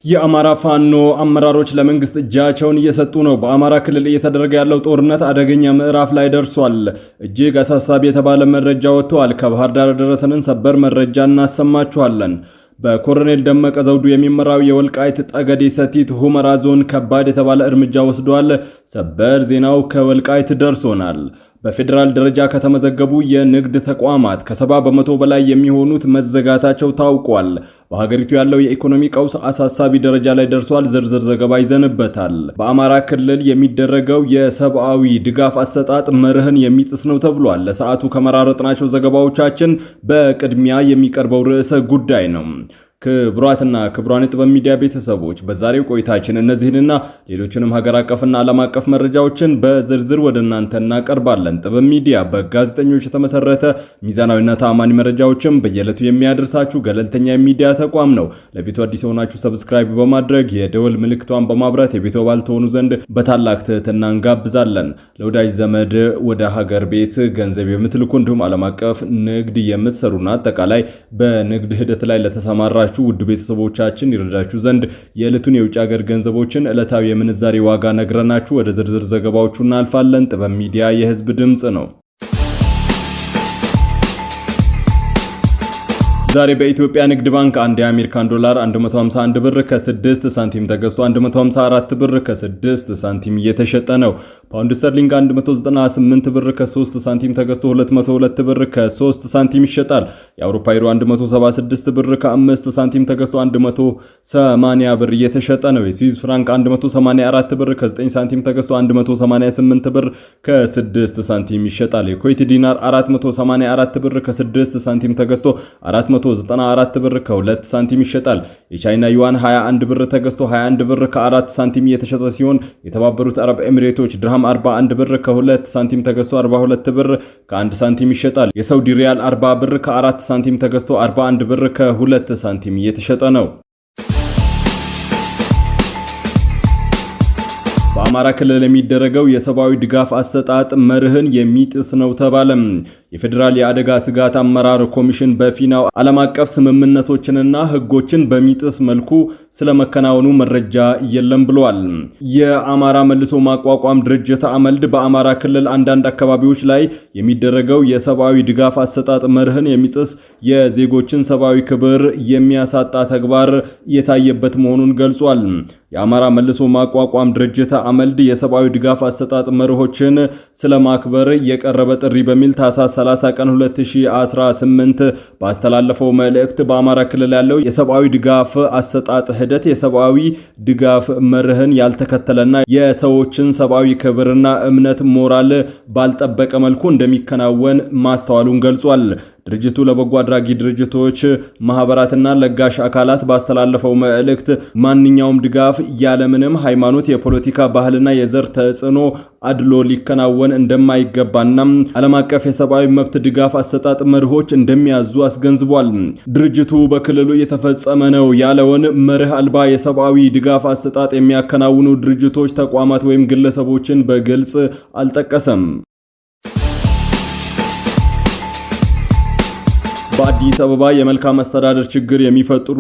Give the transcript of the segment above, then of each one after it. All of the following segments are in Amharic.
የአማራ ፋኖ አመራሮች ለመንግስት እጃቸውን እየሰጡ ነው። በአማራ ክልል እየተደረገ ያለው ጦርነት አደገኛ ምዕራፍ ላይ ደርሷል። እጅግ አሳሳቢ የተባለ መረጃ ወጥቷል። ከባህር ዳር ደረሰንን ሰበር መረጃ እናሰማችኋለን። በኮሎኔል ደመቀ ዘውዱ የሚመራው የወልቃይት ጠገዴ ሰቲት ሁመራ ዞን ከባድ የተባለ እርምጃ ወስዷል። ሰበር ዜናው ከወልቃይት ደርሶናል። በፌዴራል ደረጃ ከተመዘገቡ የንግድ ተቋማት ከ70 በመቶ በላይ የሚሆኑት መዘጋታቸው ታውቋል። በሀገሪቱ ያለው የኢኮኖሚ ቀውስ አሳሳቢ ደረጃ ላይ ደርሷል። ዝርዝር ዘገባ ይዘንበታል። በአማራ ክልል የሚደረገው የሰብአዊ ድጋፍ አሰጣጥ መርህን የሚጥስ ነው ተብሏል። ለሰዓቱ ከመራረጥናቸው ዘገባዎቻችን በቅድሚያ የሚቀርበው ርዕሰ ጉዳይ ነው። ክቡራትና ክቡራን የጥበብ ሚዲያ ቤተሰቦች በዛሬው ቆይታችን እነዚህንና ሌሎችንም ሀገር አቀፍና ዓለም አቀፍ መረጃዎችን በዝርዝር ወደ እናንተ እናቀርባለን። ጥበብ ሚዲያ በጋዜጠኞች የተመሰረተ ሚዛናዊና ተአማኒ መረጃዎችን በየዕለቱ የሚያደርሳችሁ ገለልተኛ የሚዲያ ተቋም ነው። ለቤቱ አዲስ የሆናችሁ ሰብስክራይብ በማድረግ የደወል ምልክቷን በማብራት የቤቱ አባል ትሆኑ ዘንድ በታላቅ ትህትና እንጋብዛለን። ለወዳጅ ዘመድ ወደ ሀገር ቤት ገንዘብ የምትልኩ እንዲሁም ዓለም አቀፍ ንግድ የምትሰሩና አጠቃላይ በንግድ ሂደት ላይ ለተሰማራ ውድ ቤተሰቦቻችን ይረዳችሁ ዘንድ የዕለቱን የውጭ ሀገር ገንዘቦችን ዕለታዊ የምንዛሬ ዋጋ ነግረናችሁ ወደ ዝርዝር ዘገባዎቹ እናልፋለን። ጥበብ ሚዲያ የህዝብ ድምጽ ነው። ዛሬ በኢትዮጵያ ንግድ ባንክ አንድ የአሜሪካን ዶላር 151 ብር ከ6 ሳንቲም ተገዝቶ 154 ብር ከ6 ሳንቲም እየተሸጠ ነው። ፓውንድ ስተርሊንግ 198 ብር ከ3 ሳንቲም ተገዝቶ 202 ብር ከ3 ሳንቲም ይሸጣል። የአውሮፓ ዩሮ 176 ብር ከ5 ሳንቲም ተገዝቶ 180 ብር እየተሸጠ ነው። የስዊዝ ፍራንክ 184 ብር ከ9 ሳንቲም ተገዝቶ 188 ብር ከ6 ሳንቲም ይሸጣል። የኩዌት ዲናር 484 ብር ከ6 ሳንቲም ተገዝቶ 494 ብር ከ2 ሳንቲም ይሸጣል። የቻይና ዩዋን 21 ብር ተገዝቶ 21 ብር ከ4 ሳንቲም እየተሸጠ ሲሆን የተባበሩት አረብ ኤሚሬቶች ድርሃም 41 ብር ከ2 ሳንቲም ተገዝቶ 42 ብር ከ1 ሳንቲም ይሸጣል። የሳውዲ ሪያል 40 ብር ከ4 ሳንቲም ተገዝቶ 41 ብር ከ2 ሳንቲም እየተሸጠ ነው። በአማራ ክልል የሚደረገው የሰብአዊ ድጋፍ አሰጣጥ መርህን የሚጥስ ነው ተባለም። የፌዴራል የአደጋ ስጋት አመራር ኮሚሽን በፊናው ዓለም አቀፍ ስምምነቶችንና ሕጎችን በሚጥስ መልኩ ስለመከናወኑ መረጃ የለም ብሏል። የአማራ መልሶ ማቋቋም ድርጅት አመልድ በአማራ ክልል አንዳንድ አካባቢዎች ላይ የሚደረገው የሰብአዊ ድጋፍ አሰጣጥ መርህን የሚጥስ የዜጎችን ሰብአዊ ክብር የሚያሳጣ ተግባር የታየበት መሆኑን ገልጿል። የአማራ መልሶ ማቋቋም ድርጅት አመልድ የሰብአዊ ድጋፍ አሰጣጥ መርሆችን ስለማክበር የቀረበ ጥሪ በሚል ታህሳስ 30 ቀን 2018 ባስተላለፈው መልእክት በአማራ ክልል ያለው የሰብአዊ ድጋፍ አሰጣጥ ሂደት የሰብአዊ ድጋፍ መርህን ያልተከተለና የሰዎችን ሰብአዊ ክብርና እምነት ሞራል ባልጠበቀ መልኩ እንደሚከናወን ማስተዋሉን ገልጿል። ድርጅቱ ለበጎ አድራጊ ድርጅቶች፣ ማህበራትና ለጋሽ አካላት ባስተላለፈው መልእክት ማንኛውም ድጋፍ ያለምንም ሃይማኖት፣ የፖለቲካ ባህልና የዘር ተጽዕኖ አድሎ ሊከናወን እንደማይገባና ዓለም አቀፍ የሰብአዊ መብት ድጋፍ አሰጣጥ መርሆች እንደሚያዙ አስገንዝቧል። ድርጅቱ በክልሉ የተፈጸመ ነው ያለውን መርህ አልባ የሰብአዊ ድጋፍ አሰጣጥ የሚያከናውኑ ድርጅቶች፣ ተቋማት ወይም ግለሰቦችን በግልጽ አልጠቀሰም። በአዲስ አበባ የመልካም አስተዳደር ችግር የሚፈጥሩ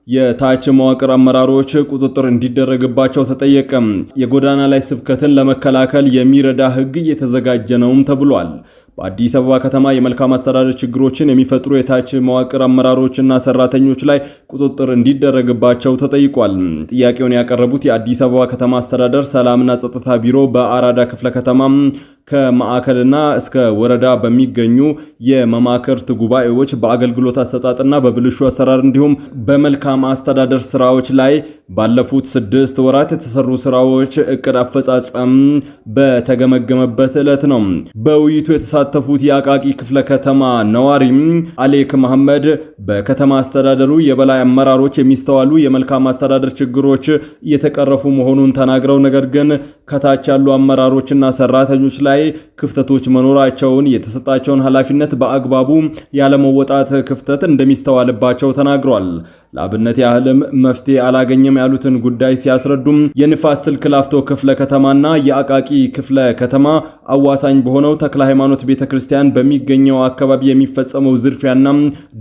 የታች መዋቅር አመራሮች ቁጥጥር እንዲደረግባቸው ተጠየቀ። የጎዳና ላይ ስብከትን ለመከላከል የሚረዳ ሕግ እየተዘጋጀ ነውም ተብሏል። በአዲስ አበባ ከተማ የመልካም አስተዳደር ችግሮችን የሚፈጥሩ የታች መዋቅር አመራሮችና ሰራተኞች ላይ ቁጥጥር እንዲደረግባቸው ተጠይቋል። ጥያቄውን ያቀረቡት የአዲስ አበባ ከተማ አስተዳደር ሰላምና ጸጥታ ቢሮ በአራዳ ክፍለ ከተማ ከማዕከልና እስከ ወረዳ በሚገኙ የመማክርት ጉባኤዎች በአገልግሎት አሰጣጥና በብልሹ አሰራር እንዲሁም በመልካም አስተዳደር ስራዎች ላይ ባለፉት 6 ወራት የተሰሩ ስራዎች እቅድ አፈጻጸም በተገመገመበት ዕለት ነው። በውይይቱ የተሳተፉት የአቃቂ ክፍለ ከተማ ነዋሪም አሌክ መሐመድ በከተማ አስተዳደሩ የበላይ አመራሮች የሚስተዋሉ የመልካም አስተዳደር ችግሮች እየተቀረፉ መሆኑን ተናግረው ነገር ግን ከታች ያሉ አመራሮችና ሰራተኞች ላይ ክፍተቶች መኖራቸውን የተሰጣቸውን ኃላፊነት በአግባቡ ያለመወጣት ክፍተት እንደሚስተዋልባቸው ተናግሯል። ለአብነት ያህልም መፍትሄ አላገኘም ያሉትን ጉዳይ ሲያስረዱም የንፋስ ስልክ ላፍቶ ክፍለ ከተማና የአቃቂ ክፍለ ከተማ አዋሳኝ በሆነው ተክለ ሃይማኖት ቤተክርስቲያን በሚገኘው አካባቢ የሚፈጸመው ዝርፊያና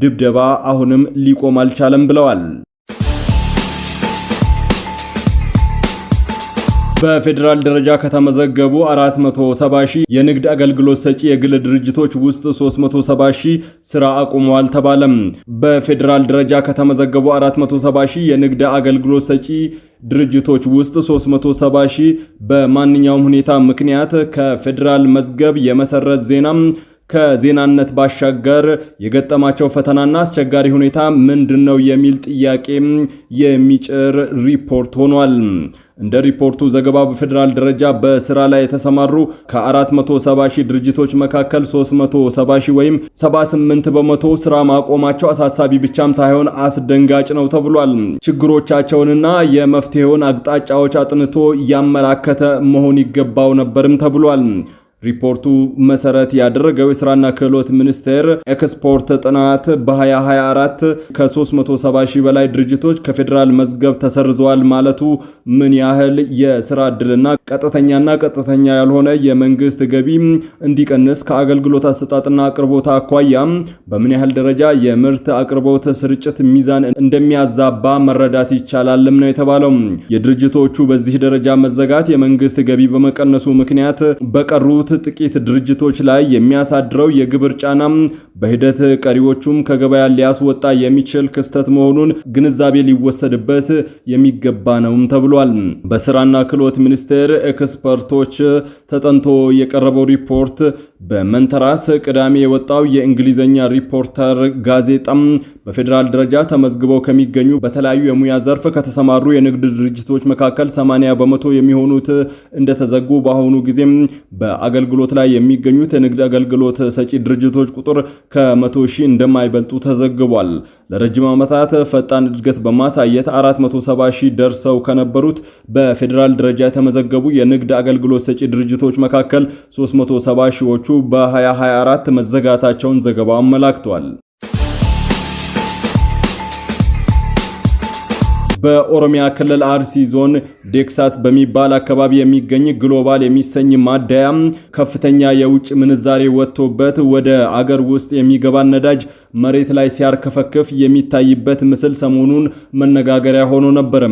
ድብደባ አሁንም ሊቆም አልቻለም ብለዋል። በፌዴራል ደረጃ ከተመዘገቡ 470 ሺህ የንግድ አገልግሎት ሰጪ የግል ድርጅቶች ውስጥ 370 ሺህ ስራ አቁመዋል ተባለም። በፌዴራል ደረጃ ከተመዘገቡ 470 ሺህ የንግድ አገልግሎት ሰጪ ድርጅቶች ውስጥ 370 ሺህ በማንኛውም ሁኔታ ምክንያት ከፌዴራል መዝገብ የመሰረዝ ዜናም ከዜናነት ባሻገር የገጠማቸው ፈተናና አስቸጋሪ ሁኔታ ምንድነው የሚል ጥያቄ የሚጭር ሪፖርት ሆኗል። እንደ ሪፖርቱ ዘገባ በፌዴራል ደረጃ በስራ ላይ የተሰማሩ ከ470 ሺህ ድርጅቶች መካከል 370 ሺህ ወይም 78 በመቶ ስራ ማቆማቸው አሳሳቢ ብቻም ሳይሆን አስደንጋጭ ነው ተብሏል። ችግሮቻቸውንና የመፍትሄውን አቅጣጫዎች አጥንቶ ያመላከተ መሆን ይገባው ነበርም ተብሏል። ሪፖርቱ መሰረት ያደረገው የስራና ክህሎት ሚኒስቴር ኤክስፖርት ጥናት በ2024 ከ370 ሺህ በላይ ድርጅቶች ከፌዴራል መዝገብ ተሰርዘዋል ማለቱ ምን ያህል የስራ ዕድልና ቀጥተኛ ያልሆነ የመንግስት ገቢ እንዲቀንስ ከአገልግሎት አሰጣጥና አቅርቦት አኳያ በምን ያህል ደረጃ የምርት አቅርቦት ስርጭት ሚዛን እንደሚያዛባ መረዳት ይቻላልም ነው የተባለው። የድርጅቶቹ በዚህ ደረጃ መዘጋት የመንግስት ገቢ በመቀነሱ ምክንያት በቀሩት ጥቂት ድርጅቶች ላይ የሚያሳድረው የግብር ጫና በሂደት ቀሪዎቹም ከገበያ ሊያስወጣ የሚችል ክስተት መሆኑን ግንዛቤ ሊወሰድበት የሚገባ ነውም ተብሏል። በስራና ክህሎት ሚኒስቴር ኤክስፐርቶች ተጠንቶ የቀረበው ሪፖርት በመንተራስ ቅዳሜ የወጣው የእንግሊዝኛ ሪፖርተር ጋዜጣም በፌዴራል ደረጃ ተመዝግበው ከሚገኙ በተለያዩ የሙያ ዘርፍ ከተሰማሩ የንግድ ድርጅቶች መካከል 80 በመቶ የሚሆኑት እንደተዘጉ በአሁኑ ጊዜም በአገልግሎት ላይ የሚገኙት የንግድ አገልግሎት ሰጪ ድርጅቶች ቁጥር ከ100 ሺህ እንደማይበልጡ ተዘግቧል። ለረጅም ዓመታት ፈጣን እድገት በማሳየት 470 ሺህ ደርሰው ከነበሩት በፌዴራል ደረጃ የተመዘገቡ የንግድ አገልግሎት ሰጪ ድርጅቶች መካከል 370 ሺዎቹ በ2024 መዘጋታቸውን ዘገባው አመላክቷል። በኦሮሚያ ክልል አርሲ ዞን ዴክሳስ በሚባል አካባቢ የሚገኝ ግሎባል የሚሰኝ ማደያ ከፍተኛ የውጭ ምንዛሬ ወጥቶበት ወደ አገር ውስጥ የሚገባ ነዳጅ መሬት ላይ ሲያርከፈክፍ የሚታይበት ምስል ሰሞኑን መነጋገሪያ ሆኖ ነበር።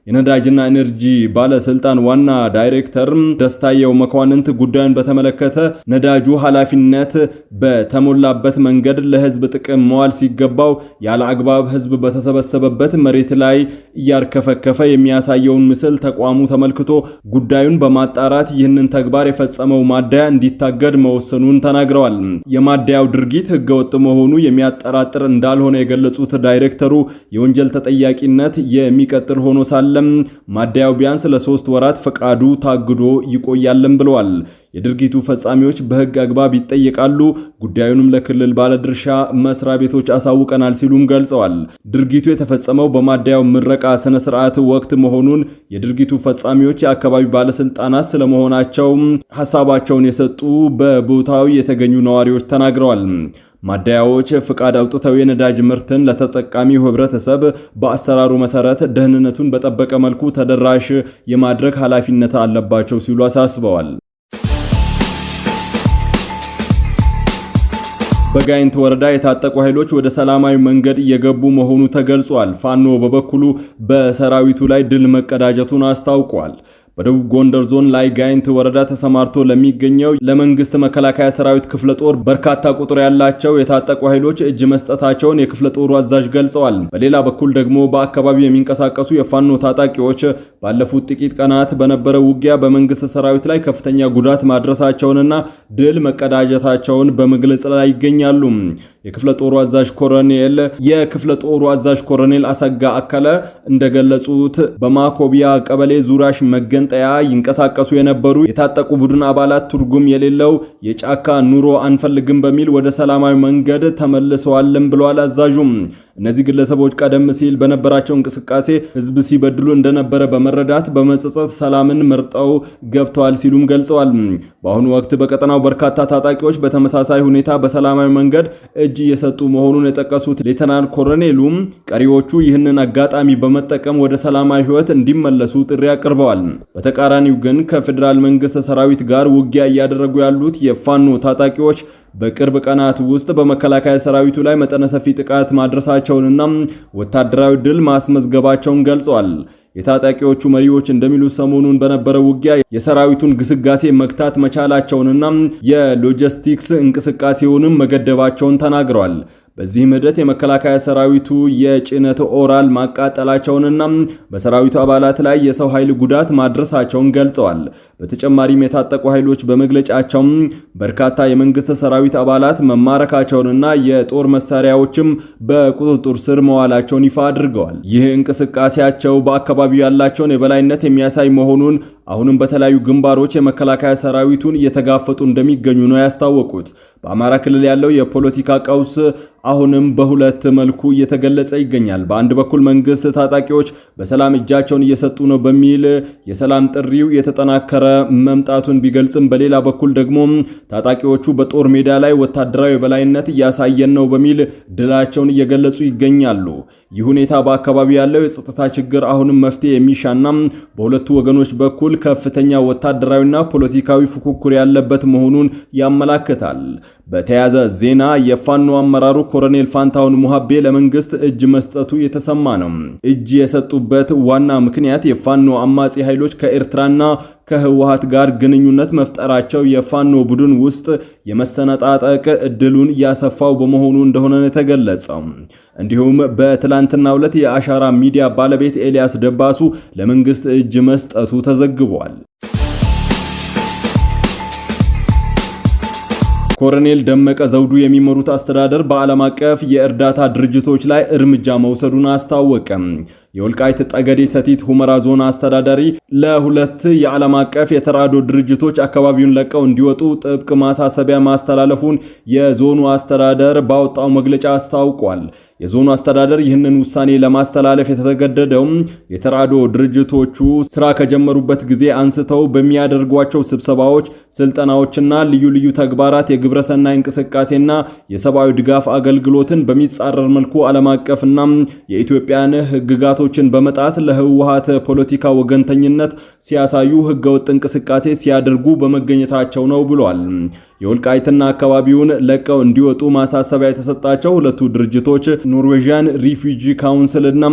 የነዳጅና ኤነርጂ ባለስልጣን ዋና ዳይሬክተር ደስታየው መኳንንት ጉዳዩን በተመለከተ ነዳጁ ኃላፊነት በተሞላበት መንገድ ለህዝብ ጥቅም መዋል ሲገባው ያለ አግባብ ህዝብ በተሰበሰበበት መሬት ላይ እያርከፈከፈ የሚያሳየውን ምስል ተቋሙ ተመልክቶ ጉዳዩን በማጣራት ይህንን ተግባር የፈጸመው ማደያ እንዲታገድ መወሰኑን ተናግረዋል። የማደያው ድርጊት ህገወጥ መሆኑ የሚያጠራጥር እንዳልሆነ የገለጹት ዳይሬክተሩ የወንጀል ተጠያቂነት የሚቀጥል ሆኖ ሳለም ማደያው ቢያንስ ለ3 ወራት ፈቃዱ ታግዶ ይቆያልም ብለዋል። የድርጊቱ ፈጻሚዎች በህግ አግባብ ይጠየቃሉ፣ ጉዳዩንም ለክልል ባለድርሻ መስሪያ ቤቶች አሳውቀናል ሲሉም ገልጸዋል። ድርጊቱ የተፈጸመው በማደያው ምረቃ ስነ ስርዓት ወቅት መሆኑን የድርጊቱ ፈጻሚዎች የአካባቢ ባለስልጣናት ስለመሆናቸው ሐሳባቸውን የሰጡ በቦታው የተገኙ ነዋሪዎች ተናግረዋል። ማደያዎች ፍቃድ አውጥተው የነዳጅ ምርትን ለተጠቃሚው ህብረተሰብ በአሰራሩ መሰረት ደህንነቱን በጠበቀ መልኩ ተደራሽ የማድረግ ኃላፊነት አለባቸው ሲሉ አሳስበዋል። በጋይንት ወረዳ የታጠቁ ኃይሎች ወደ ሰላማዊ መንገድ እየገቡ መሆኑ ተገልጿል። ፋኖ በበኩሉ በሰራዊቱ ላይ ድል መቀዳጀቱን አስታውቋል። በደቡብ ጎንደር ዞን ላይ ጋይንት ወረዳ ተሰማርቶ ለሚገኘው ለመንግስት መከላከያ ሰራዊት ክፍለ ጦር በርካታ ቁጥር ያላቸው የታጠቁ ኃይሎች እጅ መስጠታቸውን የክፍለ ጦሩ አዛዥ ገልጸዋል። በሌላ በኩል ደግሞ በአካባቢው የሚንቀሳቀሱ የፋኖ ታጣቂዎች ባለፉት ጥቂት ቀናት በነበረው ውጊያ በመንግስት ሰራዊት ላይ ከፍተኛ ጉዳት ማድረሳቸውንና ድል መቀዳጀታቸውን በመግለጽ ላይ ይገኛሉ። የክፍለ ጦሩ አዛዥ ኮሎኔል አሰጋ አከለ እንደገለጹት በማኮቢያ ቀበሌ ዙሪያሽ መገንጠያ ይንቀሳቀሱ የነበሩ የታጠቁ ቡድን አባላት ትርጉም የሌለው የጫካ ኑሮ አንፈልግም በሚል ወደ ሰላማዊ መንገድ ተመልሰዋልም ብለዋል አዛዡም። እነዚህ ግለሰቦች ቀደም ሲል በነበራቸው እንቅስቃሴ ህዝብ ሲበድሉ እንደነበረ በመረዳት በመጸጸት ሰላምን መርጠው ገብተዋል ሲሉም ገልጸዋል። በአሁኑ ወቅት በቀጠናው በርካታ ታጣቂዎች በተመሳሳይ ሁኔታ በሰላማዊ መንገድ እጅ እየሰጡ መሆኑን የጠቀሱት ሌተናንት ኮሎኔሉም ቀሪዎቹ ይህንን አጋጣሚ በመጠቀም ወደ ሰላማዊ ህይወት እንዲመለሱ ጥሪ አቅርበዋል። በተቃራኒው ግን ከፌዴራል መንግስት ሰራዊት ጋር ውጊያ እያደረጉ ያሉት የፋኖ ታጣቂዎች በቅርብ ቀናት ውስጥ በመከላከያ ሰራዊቱ ላይ መጠነ ሰፊ ጥቃት ማድረሳቸውንና ወታደራዊ ድል ማስመዝገባቸውን ገልጸዋል። የታጣቂዎቹ መሪዎች እንደሚሉት ሰሞኑን በነበረው ውጊያ የሰራዊቱን ግስጋሴ መግታት መቻላቸውንና የሎጂስቲክስ እንቅስቃሴውንም መገደባቸውን ተናግረዋል። በዚህም ሂደት የመከላከያ ሰራዊቱ የጭነት ኦራል ማቃጠላቸውንና በሰራዊቱ አባላት ላይ የሰው ኃይል ጉዳት ማድረሳቸውን ገልጸዋል። በተጨማሪም የታጠቁ ኃይሎች በመግለጫቸው በርካታ የመንግስት ሰራዊት አባላት መማረካቸውንና የጦር መሳሪያዎችም በቁጥጥር ስር መዋላቸውን ይፋ አድርገዋል። ይህ እንቅስቃሴያቸው በአካባቢው ያላቸውን የበላይነት የሚያሳይ መሆኑን አሁንም በተለያዩ ግንባሮች የመከላከያ ሰራዊቱን እየተጋፈጡ እንደሚገኙ ነው ያስታወቁት። በአማራ ክልል ያለው የፖለቲካ ቀውስ አሁንም በሁለት መልኩ እየተገለጸ ይገኛል። በአንድ በኩል መንግስት ታጣቂዎች በሰላም እጃቸውን እየሰጡ ነው በሚል የሰላም ጥሪው የተጠናከረ መምጣቱን ቢገልጽም በሌላ በኩል ደግሞ ታጣቂዎቹ በጦር ሜዳ ላይ ወታደራዊ የበላይነት እያሳየን ነው በሚል ድላቸውን እየገለጹ ይገኛሉ። ይህ ሁኔታ በአካባቢ ያለው የጸጥታ ችግር አሁንም መፍትሄ የሚሻና በሁለቱ ወገኖች በኩል ከፍተኛ ወታደራዊና ፖለቲካዊ ፉክክር ያለበት መሆኑን ያመላክታል። በተያያዘ ዜና የፋኖ አመራሩ ኮሎኔል ፋንታሁን ሙሃቤ ለመንግስት እጅ መስጠቱ የተሰማ ነው። እጅ የሰጡበት ዋና ምክንያት የፋኖ አማጺ ኃይሎች ከኤርትራና ከህወሓት ጋር ግንኙነት መፍጠራቸው የፋኖ ቡድን ውስጥ የመሰነጣጠቅ እድሉን ያሰፋው በመሆኑ እንደሆነ የተገለጸው። እንዲሁም በትላንትናው ዕለት የአሻራ ሚዲያ ባለቤት ኤልያስ ደባሱ ለመንግስት እጅ መስጠቱ ተዘግቧል። ኮሎኔል ደመቀ ዘውዱ የሚመሩት አስተዳደር በዓለም አቀፍ የእርዳታ ድርጅቶች ላይ እርምጃ መውሰዱን አስታወቀ። የወልቃይት ጠገዴ ሰቲት ሁመራ ዞን አስተዳዳሪ ለሁለት የዓለም አቀፍ የተራድኦ ድርጅቶች አካባቢውን ለቀው እንዲወጡ ጥብቅ ማሳሰቢያ ማስተላለፉን የዞኑ አስተዳደር ባወጣው መግለጫ አስታውቋል። የዞኑ አስተዳደር ይህንን ውሳኔ ለማስተላለፍ የተገደደው የተራድኦ ድርጅቶቹ ስራ ከጀመሩበት ጊዜ አንስተው በሚያደርጓቸው ስብሰባዎች፣ ስልጠናዎችና ልዩ ልዩ ተግባራት የግብረሰናይ እንቅስቃሴና የሰብአዊ ድጋፍ አገልግሎትን በሚጻረር መልኩ ዓለም አቀፍና የኢትዮጵያን ሕግጋቶችን በመጣስ ለህወሓት ፖለቲካ ወገንተኝነት ሲያሳዩ ህገወጥ እንቅስቃሴ ሲያደርጉ በመገኘታቸው ነው ብሏል። የወልቃይትና አካባቢውን ለቀው እንዲወጡ ማሳሰቢያ የተሰጣቸው ሁለቱ ድርጅቶች ኖርዌጂያን ሪፊጂ ካውንስል እና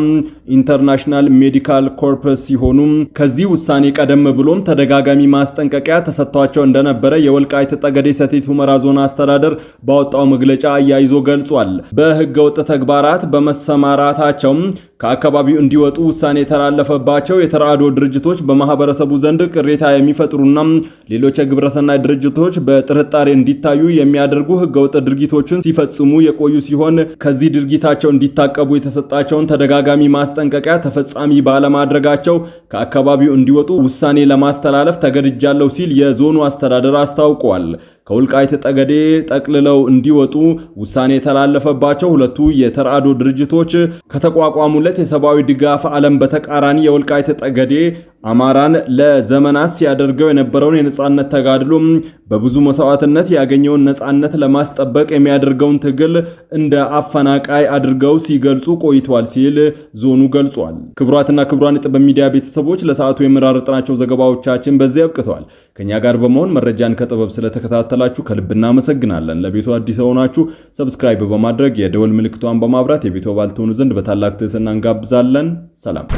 ኢንተርናሽናል ሜዲካል ኮርፕስ ሲሆኑ ከዚህ ውሳኔ ቀደም ብሎም ተደጋጋሚ ማስጠንቀቂያ ተሰጥቷቸው እንደነበረ የወልቃይት ጠገዴ ሰቲት ሁመራ ዞን አስተዳደር ባወጣው መግለጫ አያይዞ ገልጿል። በህገወጥ ተግባራት በመሰማራታቸው ከአካባቢው እንዲወጡ ውሳኔ የተላለፈባቸው የተራድኦ ድርጅቶች በማህበረሰቡ ዘንድ ቅሬታ የሚፈጥሩና ሌሎች የግብረሰናይ ድርጅቶች በጥርጣሬ እንዲታዩ የሚያደርጉ ህገወጥ ድርጊቶችን ሲፈጽሙ የቆዩ ሲሆን ከዚህ ድርጊታቸው እንዲታቀቡ የተሰጣቸውን ተደጋጋሚ ማስጠንቀቂያ ተፈጻሚ ባለማድረጋቸው ከአካባቢው እንዲወጡ ውሳኔ ለማስተላለፍ ተገድጃለሁ ሲል የዞኑ አስተዳደር አስታውቋል። ከወልቃይት ጠገዴ ጠቅልለው እንዲወጡ ውሳኔ የተላለፈባቸው ሁለቱ የተራድኦ ድርጅቶች ከተቋቋሙለት የሰብአዊ ድጋፍ ዓለም በተቃራኒ የወልቃይት ጠገዴ አማራን ለዘመናት ሲያደርገው የነበረውን የነጻነት ተጋድሎ በብዙ መስዋዕትነት ያገኘውን ነጻነት ለማስጠበቅ የሚያደርገውን ትግል እንደ አፈናቃይ አድርገው ሲገልጹ ቆይቷል ሲል ዞኑ ገልጿል። ክቡራትና ክቡራን የጥበብ ሚዲያ ቤተሰቦች ለሰዓቱ የመራረጥናቸው ዘገባዎቻችን በዚህ አብቅተዋል። ከኛ ጋር በመሆን መረጃን ከጥበብ ስለተከታተላችሁ ከልብ እናመሰግናለን። ለቤቱ አዲስ ሆናችሁ ሰብስክራይብ በማድረግ የደወል ምልክቷን በማብራት የቤቱ አባል ትሆኑ ዘንድ በታላቅ ትህትና እንጋብዛለን። ሰላም።